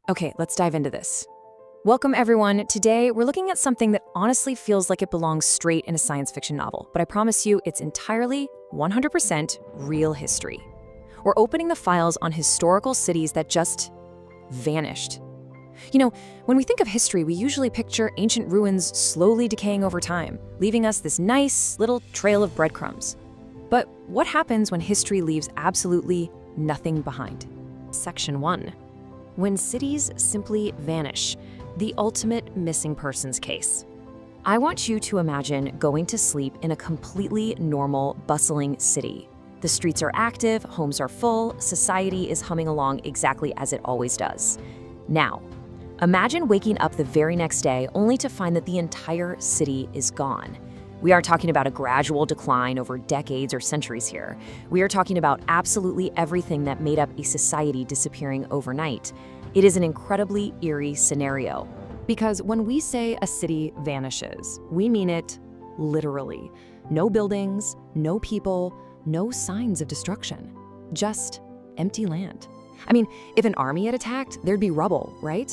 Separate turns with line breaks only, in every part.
Okay, let's dive into this. Welcome, everyone. Today, we're looking at something that honestly feels like it belongs straight in a science fiction novel, but I promise you it's entirely 100% real history. We're opening the files on historical cities that just vanished. You know, when we think of history, we usually picture ancient ruins slowly decaying over time, leaving us this nice little trail of breadcrumbs. But what happens when history leaves absolutely nothing behind? Section 1. When cities simply vanish, the ultimate missing persons case. I want you to imagine going to sleep in a completely normal, bustling city. The streets are active, homes are full, society is humming along exactly as it always does. Now, imagine waking up the very next day only to find that the entire city is gone. We aren't talking about a gradual decline over decades or centuries here. We are talking about absolutely everything that made up a society disappearing overnight. It is an incredibly eerie scenario. Because when we say a city vanishes, we mean it literally. No buildings, no people, no signs of destruction. Just empty land. I mean, if an army had attacked, there'd be rubble, right?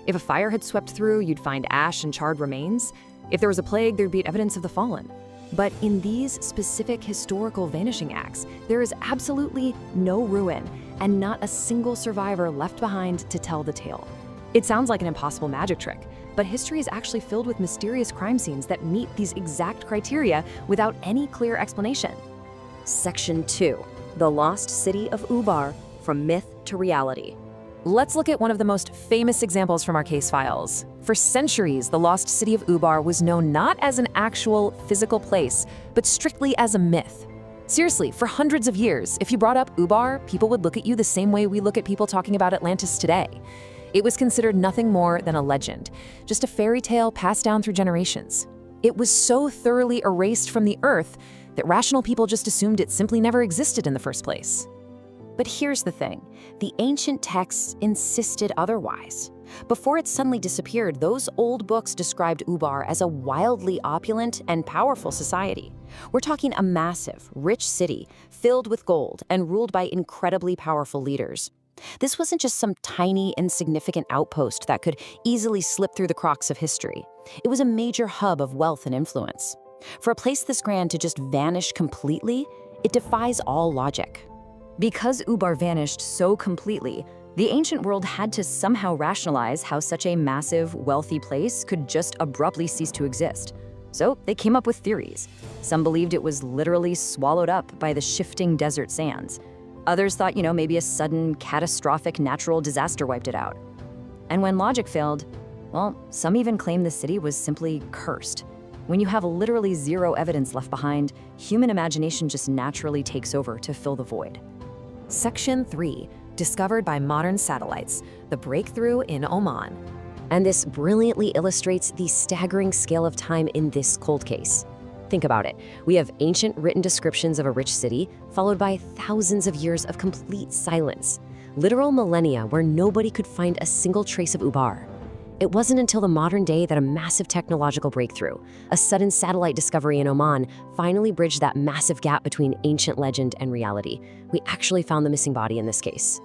If a fire had swept through, you'd find ash and charred remains. If there was a plague, there'd be evidence of the fallen. But in these specific historical vanishing acts, there is absolutely no ruin and not a single survivor left behind to tell the tale. It sounds like an impossible magic trick, but history is actually filled with mysterious crime scenes that meet these exact criteria without any clear explanation. Section 2. The Lost City of Ubar, from myth to reality. Let's look at one of the most famous examples from our case files. For centuries, the Lost City of Ubar was known not as an actual physical place, but strictly as a myth. Seriously, for hundreds of years, if you brought up Ubar, people would look at you the same way we look at people talking about Atlantis today. It was considered nothing more than a legend, just a fairy tale passed down through generations. It was so thoroughly erased from the earth that rational people just assumed it simply never existed in the first place. But here's the thing, the ancient texts insisted otherwise. Before it suddenly disappeared, those old books described Ubar as a wildly opulent and powerful society. We're talking a massive, rich city filled with gold and ruled by incredibly powerful leaders. This wasn't just some tiny, insignificant outpost that could easily slip through the cracks of history. It was a major hub of wealth and influence. For a place this grand to just vanish completely, it defies all logic. Because Ubar vanished so completely, the ancient world had to somehow rationalize how such a massive, wealthy place could just abruptly cease to exist. So they came up with theories. Some believed it was literally swallowed up by the shifting desert sands. Others thought, maybe a sudden, catastrophic natural disaster wiped it out. And when logic failed, well, some even claimed the city was simply cursed. When you have literally zero evidence left behind, human imagination just naturally takes over to fill the void. Section 3, discovered by modern satellites, the breakthrough in Oman. And this brilliantly illustrates the staggering scale of time in this cold case. Think about it. We have ancient written descriptions of a rich city, followed by thousands of years of complete silence. Literal millennia where nobody could find a single trace of Ubar. It wasn't until the modern day that a massive technological breakthrough, a sudden satellite discovery in Oman, finally bridged that massive gap between ancient legend and reality. We actually found the missing body in this case.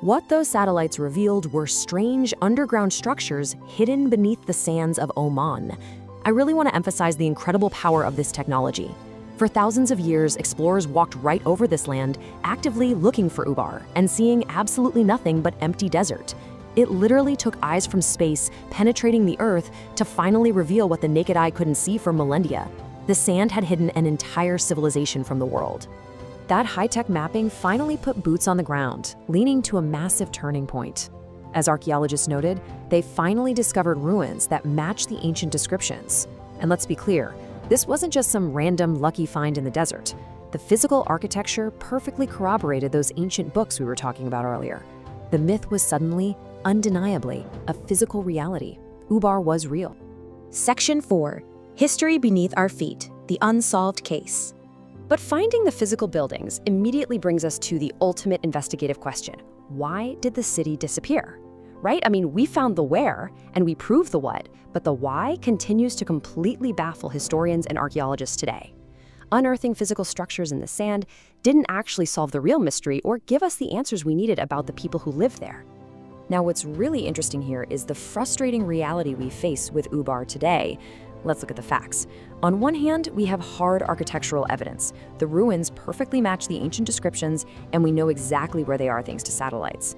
What those satellites revealed were strange underground structures hidden beneath the sands of Oman. I really want to emphasize the incredible power of this technology. For thousands of years, explorers walked right over this land, actively looking for Ubar and seeing absolutely nothing but empty desert. It literally took eyes from space penetrating the earth to finally reveal what the naked eye couldn't see for millennia. The sand had hidden an entire civilization from the world. That high-tech mapping finally put boots on the ground, leading to a massive turning point. As archaeologists noted, they finally discovered ruins that match the ancient descriptions. And let's be clear, this wasn't just some random lucky find in the desert. The physical architecture perfectly corroborated those ancient books we were talking about earlier. The myth was suddenly, undeniably, a physical reality. Ubar was real. Section 4. History beneath our feet, the unsolved case. But finding the physical buildings immediately brings us to the ultimate investigative question. Why did the city disappear? Right? I mean, we found the where and we proved the what, but the why continues to completely baffle historians and archaeologists today. Unearthing physical structures in the sand didn't actually solve the real mystery or give us the answers we needed about the people who lived there. Now, what's really interesting here is the frustrating reality we face with Ubar today. Let's look at the facts. On one hand, we have hard architectural evidence. The ruins perfectly match the ancient descriptions, and we know exactly where they are thanks to satellites.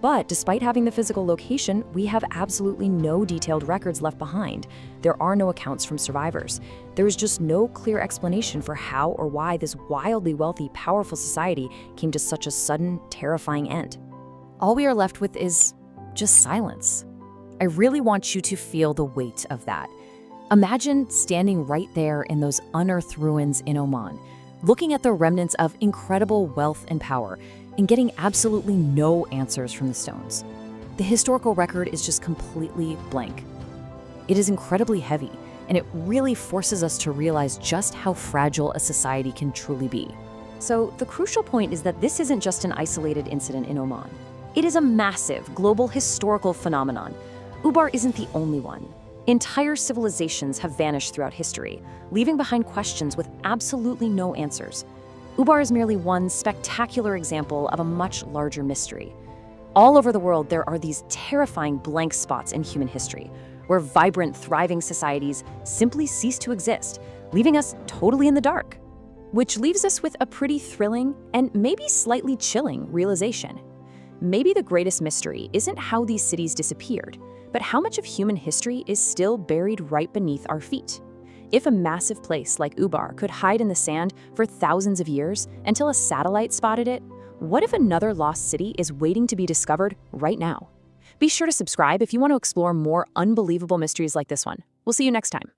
But despite having the physical location, we have absolutely no detailed records left behind. There are no accounts from survivors. There is just no clear explanation for how or why this wildly wealthy, powerful society came to such a sudden, terrifying end. All we are left with is just silence. I really want you to feel the weight of that. Imagine standing right there in those unearthed ruins in Oman, looking at the remnants of incredible wealth and power, and getting absolutely no answers from the stones. The historical record is just completely blank. It is incredibly heavy, and it really forces us to realize just how fragile a society can truly be. So the crucial point is that this isn't just an isolated incident in Oman. It is a massive, global historical phenomenon. Ubar isn't the only one. Entire civilizations have vanished throughout history, leaving behind questions with absolutely no answers. Ubar is merely one spectacular example of a much larger mystery. All over the world, there are these terrifying blank spots in human history, where vibrant, thriving societies simply cease to exist, leaving us totally in the dark. Which leaves us with a pretty thrilling and maybe slightly chilling realization. Maybe the greatest mystery isn't how these cities disappeared, but how much of human history is still buried right beneath our feet. If a massive place like Ubar could hide in the sand for thousands of years until a satellite spotted it, what if another lost city is waiting to be discovered right now? Be sure to subscribe if you want to explore more unbelievable mysteries like this one. We'll see you next time.